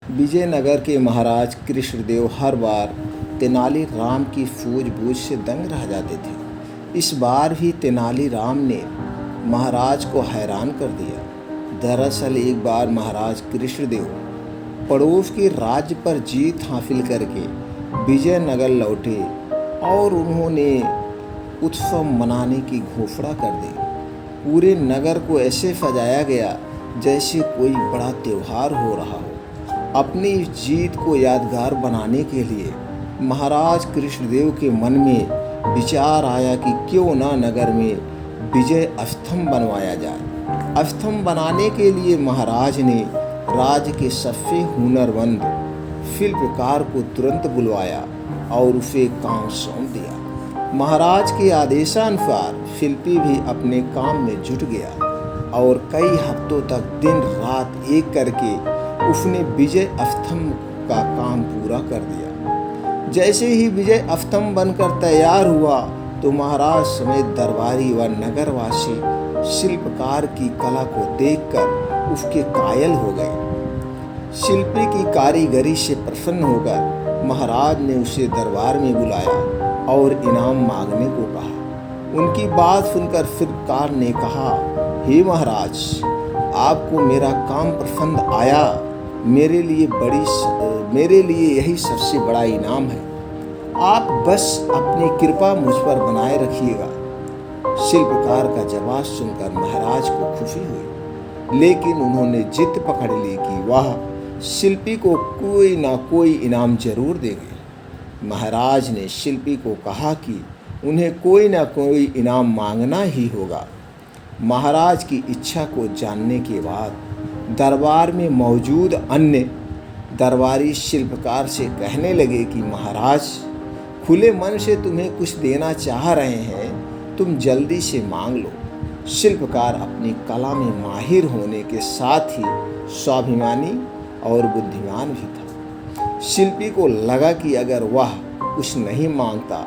विजयनगर के महाराज कृष्णदेव हर बार तेनालीराम की सूझबूझ से दंग रह जाते थे। इस बार भी तेनालीराम ने महाराज को हैरान कर दिया। दरअसल एक बार महाराज कृष्णदेव पड़ोस के राज्य पर जीत हासिल करके विजयनगर लौटे और उन्होंने उत्सव मनाने की घोषणा कर दी। पूरे नगर को ऐसे सजाया गया जैसे कोई बड़ा त्योहार हो रहा हो। अपनी इस जीत को यादगार बनाने के लिए महाराज कृष्णदेव के मन में विचार आया कि क्यों न नगर में विजय स्तंभ बनवाया जाए। स्तंभ बनाने के लिए महाराज ने राज्य के सबसे हुनरमंद शिल्पकार को तुरंत बुलवाया और उसे काम सौंप दिया। महाराज के आदेशानुसार शिल्पी भी अपने काम में जुट गया और कई हफ्तों तक दिन रात एक करके उसने विजय स्तंभ का काम पूरा कर दिया। जैसे ही विजय स्तंभ बनकर तैयार हुआ तो महाराज समेत दरबारी व नगरवासी शिल्पकार की कला को देखकर उसके कायल हो गए। शिल्पी की कारीगरी से प्रसन्न होकर महाराज ने उसे दरबार में बुलाया और इनाम मांगने को कहा। उनकी बात सुनकर शिल्पकार ने कहा, हे महाराज, आपको मेरा काम पसंद आया। मेरे लिए यही सबसे बड़ा इनाम है। आप बस अपनी कृपा मुझ पर बनाए रखिएगा। शिल्पकार का जवाब सुनकर महाराज को खुशी हुई, लेकिन उन्होंने जिद पकड़ ली कि वह शिल्पी को कोई ना कोई इनाम जरूर देंगे। महाराज ने शिल्पी को कहा कि उन्हें कोई ना कोई इनाम मांगना ही होगा। महाराज की इच्छा को जानने के बाद दरबार में मौजूद अन्य दरबारी शिल्पकार से कहने लगे कि महाराज खुले मन से तुम्हें कुछ देना चाह रहे हैं, तुम जल्दी से मांग लो। शिल्पकार अपनी कला में माहिर होने के साथ ही स्वाभिमानी और बुद्धिमान भी था। शिल्पी को लगा कि अगर वह कुछ नहीं मांगता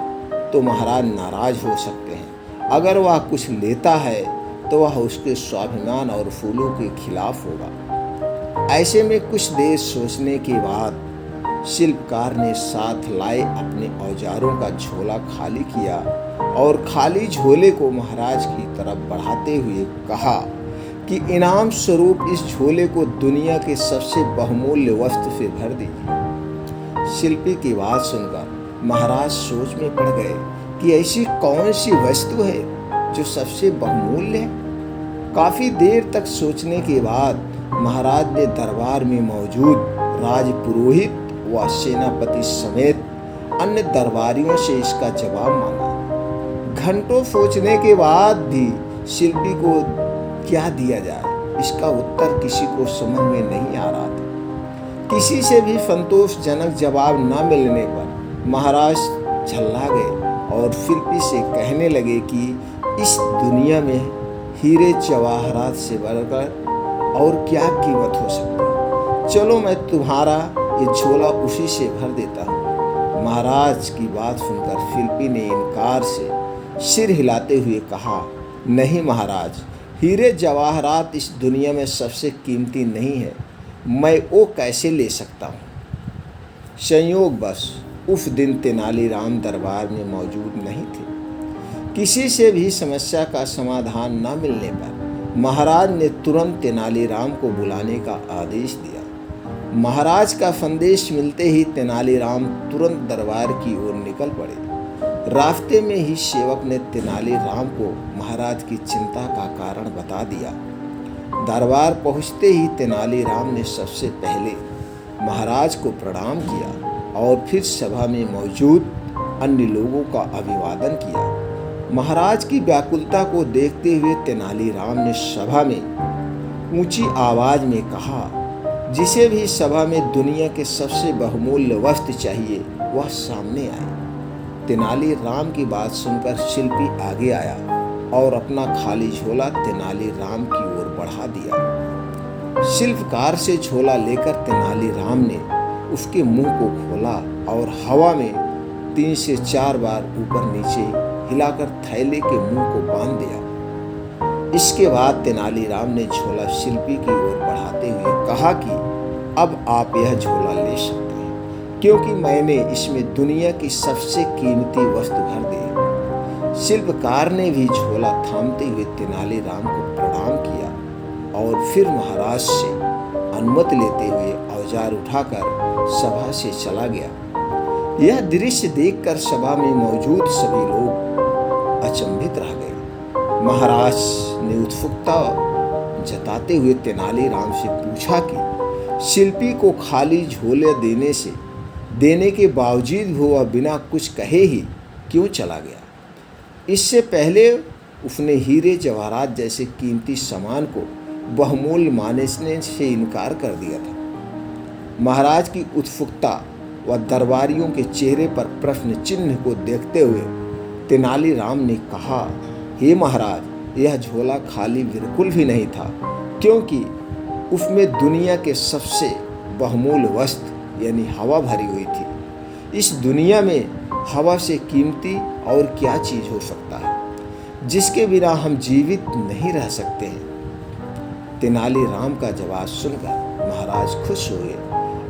तो महाराज नाराज हो सकते हैं। अगर वह कुछ लेता है तो वह उसके स्वाभिमान और फूलों के खिलाफ होगा। ऐसे में कुछ देर सोचने के बाद शिल्पकार ने साथ लाए अपने औजारों का झोला खाली किया और खाली झोले को महाराज की तरफ बढ़ाते हुए कहा कि इनाम स्वरूप इस झोले को दुनिया के सबसे बहुमूल्य वस्तु से भर दीजिए। शिल्पी की बात सुनकर महाराज सोच में पड़ गए कि ऐसी कौन सी वस्तु है जो सबसे बहुमूल्य है। काफी देर तक सोचने के बाद महाराज ने दरबार में मौजूद राजपुरोहित व सेनापति समेत अन्य दरबारियों से इसका जवाब मांगा। घंटों सोचने के बाद भी शिल्पी को क्या दिया जाए, इसका उत्तर किसी को समझ में नहीं आ रहा था। किसी से भी संतोषजनक जवाब न मिलने पर महाराज झल्ला गए और शिल्पी से कहने लगे कि इस दुनिया में हीरे जवाहरात से बढ़कर और क्या कीमत हो सकती है। चलो मैं तुम्हारा ये झोला उसी से भर देता हूँ। महाराज की बात सुनकर शिल्पी ने इनकार से सिर हिलाते हुए कहा, नहीं महाराज, हीरे जवाहरात इस दुनिया में सबसे कीमती नहीं है। मैं वो कैसे ले सकता हूँ। संयोगवश उस दिन तेनालीराम दरबार में मौजूद नहीं थे। किसी से भी समस्या का समाधान न मिलने पर महाराज ने तुरंत तेनालीराम को बुलाने का आदेश दिया। महाराज का संदेश मिलते ही तेनालीराम तुरंत दरबार की ओर निकल पड़े। रास्ते में ही सेवक ने तेनालीराम को महाराज की चिंता का कारण बता दिया। दरबार पहुंचते ही तेनालीराम ने सबसे पहले महाराज को प्रणाम किया और फिर सभा में मौजूद अन्य लोगों का अभिवादन किया। महाराज की व्याकुलता को देखते हुए तेनालीराम ने सभा में ऊंची आवाज में कहा, जिसे भी सभा में दुनिया के सबसे बहुमूल्य वस्तु चाहिए वह सामने आए। तेनालीराम की बात सुनकर शिल्पी आगे आया और अपना खाली झोला तेनालीराम की ओर बढ़ा दिया। शिल्पकार से झोला लेकर तेनालीराम ने उसके मुंह को खोला और हवा में 3 से 4 बार ऊपर नीचे हिलाकर थैले के मुंह को बांध दिया। इसके बाद तेनालीराम ने झोला शिल्पी की ओर बढ़ाते हुए कहा कि अब आप यह झोला ले सकते हैं, क्योंकि मैंने इसमें दुनिया की सबसे कीमती वस्तु भर दी है। शिल्पकार ने भी झोला थामते हुए तेनालीराम को प्रणाम किया और फिर महाराज से अनुमति लेते हुए औजार उठाकर सभा से चला गया। यह दृश्य देखकर सभा में मौजूद सभी लोग अचंभित रह गए। महाराज ने उत्सुकता जताते हुए तेनालीराम से पूछा कि शिल्पी को खाली झोले देने के बावजूद भी वह बिना कुछ कहे ही क्यों चला गया। इससे पहले उसने हीरे जवाहरात जैसे कीमती सामान को बहुमूल्य मानने से इनकार कर दिया था। महाराज की उत्सुकता व दरबारियों के चेहरे पर प्रश्न चिन्ह को देखते हुए तेनालीराम ने कहा, हे महाराज, यह झोला खाली बिल्कुल भी नहीं था, क्योंकि उसमें दुनिया के सबसे बहुमूल्य वस्तु यानी हवा भरी हुई थी। इस दुनिया में हवा से कीमती और क्या चीज हो सकता है, जिसके बिना हम जीवित नहीं रह सकते हैं। तेनालीराम का जवाब सुनकर महाराज खुश हुए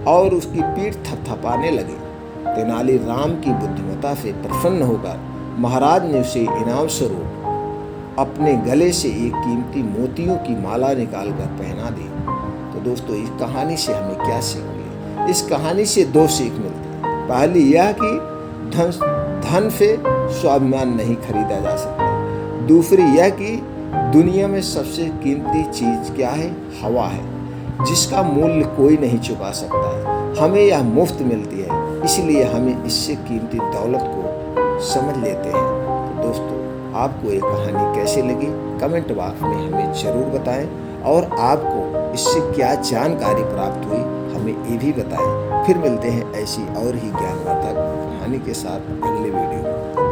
और उसकी पीठ थपथपाने लगे। तेनालीराम की बुद्धिमत्ता से प्रसन्न होकर महाराज ने उसे इनाम स्वरूप अपने गले से एक कीमती मोतियों की माला निकालकर पहना दी। तो दोस्तों, इस कहानी से हमें क्या सीख मिली? इस कहानी से दो सीख मिलती है। पहली यह कि धन से स्वाभिमान नहीं खरीदा जा सकता। दूसरी यह कि दुनिया में सबसे कीमती चीज क्या है? हवा है, जिसका मूल्य कोई नहीं चुका सकता है। हमें यह मुफ्त मिलती है, इसलिए हमें इससे कीमती दौलत को समझ लेते हैं। तो दोस्तों, आपको ये कहानी कैसी लगी कमेंट बॉक्स में हमें ज़रूर बताएं, और आपको इससे क्या जानकारी प्राप्त हुई हमें ये भी बताएं। फिर मिलते हैं ऐसी और ही ज्ञानवर्धक कहानी के साथ अगले वीडियो में।